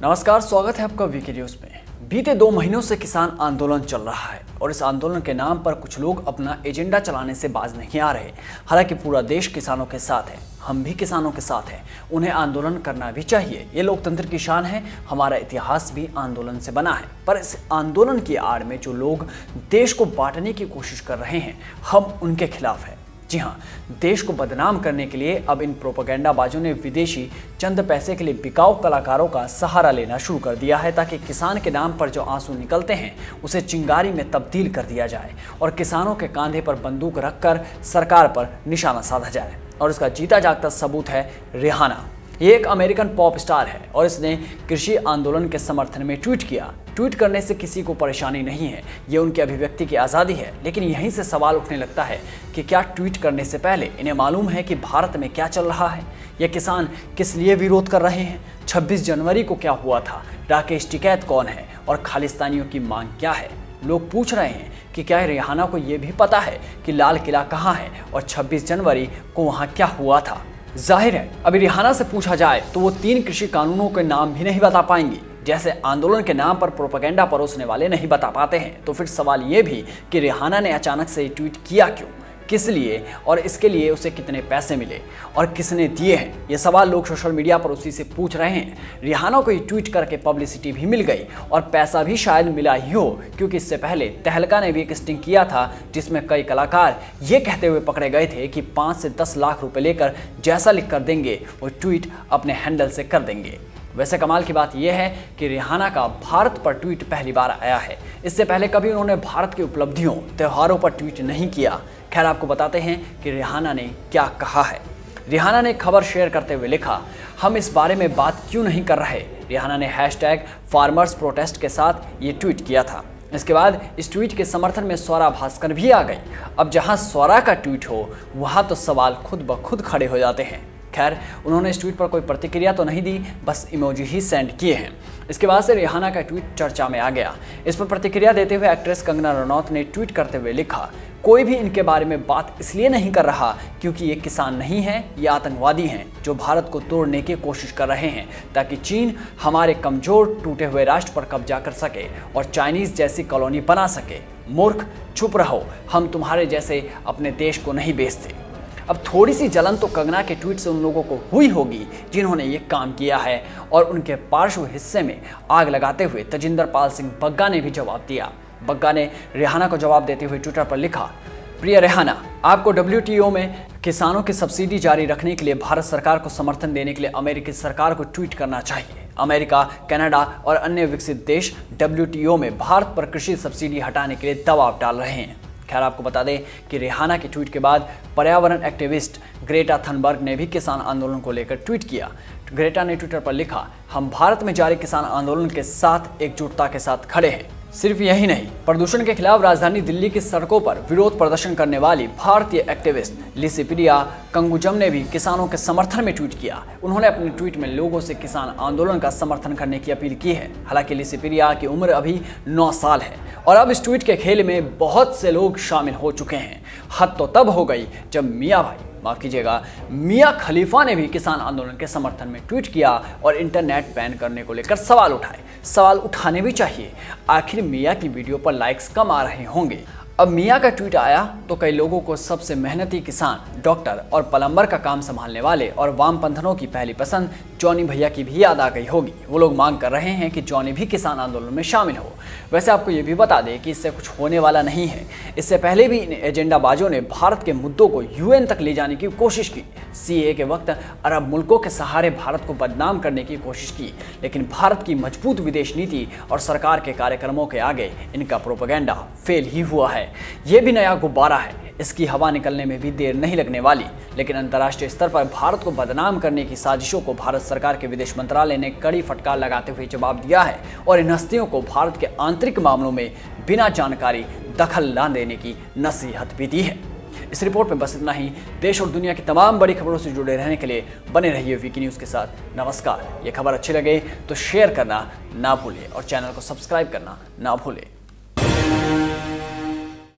नमस्कार, स्वागत है आपका वीके न्यूज में। बीते 2 महीनों से किसान आंदोलन चल रहा है और इस आंदोलन के नाम पर कुछ लोग अपना एजेंडा चलाने से बाज नहीं आ रहे। हालांकि पूरा देश किसानों के साथ है, हम भी किसानों के साथ हैं। उन्हें आंदोलन करना भी चाहिए, ये लोकतंत्र की शान है। हमारा इतिहास भी आंदोलन से बना है। पर इस आंदोलन की आड़ में जो लोग देश को बांटने की कोशिश कर रहे हैं, हम उनके खिलाफ हैं। जी हाँ, देश को बदनाम करने के लिए अब इन प्रोपेगेंडाबाजों ने विदेशी चंद पैसे के लिए बिकाऊ कलाकारों का सहारा लेना शुरू कर दिया है, ताकि किसान के नाम पर जो आंसू निकलते हैं उसे चिंगारी में तब्दील कर दिया जाए और किसानों के कांधे पर बंदूक रखकर सरकार पर निशाना साधा जाए। और इसका जीता जागता सबूत है रिहाना। ये एक अमेरिकन पॉप स्टार है और इसने कृषि आंदोलन के समर्थन में ट्वीट किया। ट्वीट करने से किसी को परेशानी नहीं है, ये उनकी अभिव्यक्ति की आज़ादी है। लेकिन यहीं से सवाल उठने लगता है कि क्या ट्वीट करने से पहले इन्हें मालूम है कि भारत में क्या चल रहा है? ये किसान किस लिए विरोध कर रहे हैं? 26 जनवरी को क्या हुआ था? राकेश टिकैत कौन है और खालिस्तानियों की मांग क्या है? लोग पूछ रहे हैं कि क्या रिहाना को ये भी पता है कि लाल किला कहाँ है और 26 जनवरी को वहाँ क्या हुआ था? जाहिर है, अभी रिहाना से पूछा जाए तो वो 3 कृषि कानूनों के नाम भी नहीं बता पाएंगी, जैसे आंदोलन के नाम पर प्रोपेगेंडा परोसने वाले नहीं बता पाते हैं। तो फिर सवाल ये भी कि रिहाना ने अचानक से ट्वीट किया क्यों, किस लिए और इसके लिए उसे कितने पैसे मिले और किसने दिए हैं? ये सवाल लोग सोशल मीडिया पर उसी से पूछ रहे हैं। रिहाना को ये ट्वीट करके पब्लिसिटी भी मिल गई और पैसा भी शायद मिला ही हो, क्योंकि इससे पहले तहलका ने भी एक स्टिंग किया था जिसमें कई कलाकार ये कहते हुए पकड़े गए थे कि 5 से 10 लाख रुपए लेकर जैसा लिख कर देंगे वो ट्वीट अपने हैंडल से कर देंगे। वैसे कमाल की बात यह है कि रिहाना का भारत पर ट्वीट पहली बार आया है। इससे पहले कभी उन्होंने भारत की उपलब्धियों, त्योहारों पर ट्वीट नहीं किया। खैर, आपको बताते हैं कि रिहाना ने क्या कहा है। रिहाना ने खबर शेयर करते हुए लिखा, हम इस बारे में बात क्यों नहीं कर रहे। रिहाना ने #फार्मर्स प्रोटेस्ट के साथ ये ट्वीट किया था। इसके बाद इस ट्वीट के समर्थन में स्वरा भास्कर भी आ गई। अब जहां स्वरा का ट्वीट हो वहां तो सवाल खुद ब खुद खड़े हो जाते हैं। खैर, उन्होंने इस ट्वीट पर कोई प्रतिक्रिया तो नहीं दी, बस इमोजी ही सेंड किए हैं। इसके बाद से रिहाना का ट्वीट चर्चा में आ गया। इस पर प्रतिक्रिया देते हुए एक्ट्रेस कंगना रनौत ने ट्वीट करते हुए लिखा, कोई भी इनके बारे में बात इसलिए नहीं कर रहा क्योंकि ये किसान नहीं हैं, ये आतंकवादी हैं जो भारत को तोड़ने की कोशिश कर रहे हैं ताकि चीन हमारे कमजोर टूटे हुए राष्ट्र पर कब्जा कर सके और चाइनीज जैसी कॉलोनी बना सके। मूर्ख, चुप रहो, हम तुम्हारे जैसे अपने देश को नहीं बेचते। अब थोड़ी सी जलन तो कंगना के ट्वीट से उन लोगों को हुई होगी जिन्होंने ये काम किया है, और उनके पार्श्व हिस्से में आग लगाते हुए तजिंदर पाल सिंह बग्गा ने भी जवाब दिया। बग्गा ने रिहाना को जवाब देते हुए ट्विटर पर लिखा, प्रिय रिहाना, आपको WTO में किसानों की सब्सिडी जारी रखने के लिए भारत सरकार को समर्थन देने के लिए अमेरिकी सरकार को ट्वीट करना चाहिए। अमेरिका, कनाडा और अन्य विकसित देश WTO में भारत पर कृषि सब्सिडी हटाने के लिए दबाव डाल रहे हैं। खैर, आपको बता दें कि रिहाना के ट्वीट के बाद पर्यावरण एक्टिविस्ट ग्रेटा थनबर्ग ने भी किसान आंदोलन को लेकर ट्वीट किया। ग्रेटा ने ट्विटर पर लिखा, हम भारत में जारी किसान आंदोलन के साथ एकजुटता के साथ खड़े हैं। सिर्फ यही नहीं, प्रदूषण के खिलाफ राजधानी दिल्ली की सड़कों पर विरोध प्रदर्शन करने वाली भारतीय एक्टिविस्ट लिसिप्रिया कंगुजम ने भी किसानों के समर्थन में ट्वीट किया। उन्होंने अपने ट्वीट में लोगों से किसान आंदोलन का समर्थन करने की अपील की है। हालांकि लिसिप्रिया की उम्र अभी 9 साल है और अब इस ट्वीट के खेल में बहुत से लोग शामिल हो चुके हैं। हद तो तब हो गई जब मियां खलीफा ने भी किसान आंदोलन के समर्थन में ट्वीट किया और इंटरनेट बैन करने को लेकर सवाल उठाए। सवाल उठाने भी चाहिए, आखिर मियां की वीडियो पर लाइक्स कम आ रहे होंगे। अब मियां का ट्वीट आया तो कई लोगों को सबसे मेहनती किसान, डॉक्टर और प्लम्बर का काम संभालने वाले और वामपंथनों की पहली पसंद जॉनी भैया की भी याद आ गई होगी। वो लोग मांग कर रहे हैं कि जॉनी भी किसान आंदोलन में शामिल हो। वैसे आपको ये भी बता दें कि इससे कुछ होने वाला नहीं है। इससे पहले भी इन एजेंडाबाजों ने भारत के मुद्दों को UN तक ले जाने की कोशिश की। CAA के वक्त अरब मुल्कों के सहारे भारत को बदनाम करने की कोशिश की, लेकिन भारत की मजबूत विदेश नीति और सरकार के कार्यक्रमों के आगे इनका प्रोपेगेंडा फेल ही हुआ है। ये भी नया गुब्बारा है, इसकी हवा निकलने में भी देर नहीं लगने वाली। लेकिन अंतर्राष्ट्रीय स्तर पर भारत को बदनाम करने की साजिशों को भारत सरकार के विदेश मंत्रालय ने कड़ी फटकार लगाते हुए जवाब दिया है और इन हस्तियों को भारत के आंतरिक मामलों में बिना जानकारी दखल न देने की नसीहत भी दी है। इस रिपोर्ट में बस इतना ही। देश और दुनिया की तमाम बड़ी खबरों से जुड़े रहने के लिए बने रहिए वीके न्यूज़ के साथ। नमस्कार। ये खबर अच्छी लगे तो शेयर करना ना भूलें और चैनल को सब्सक्राइब करना ना भूलें।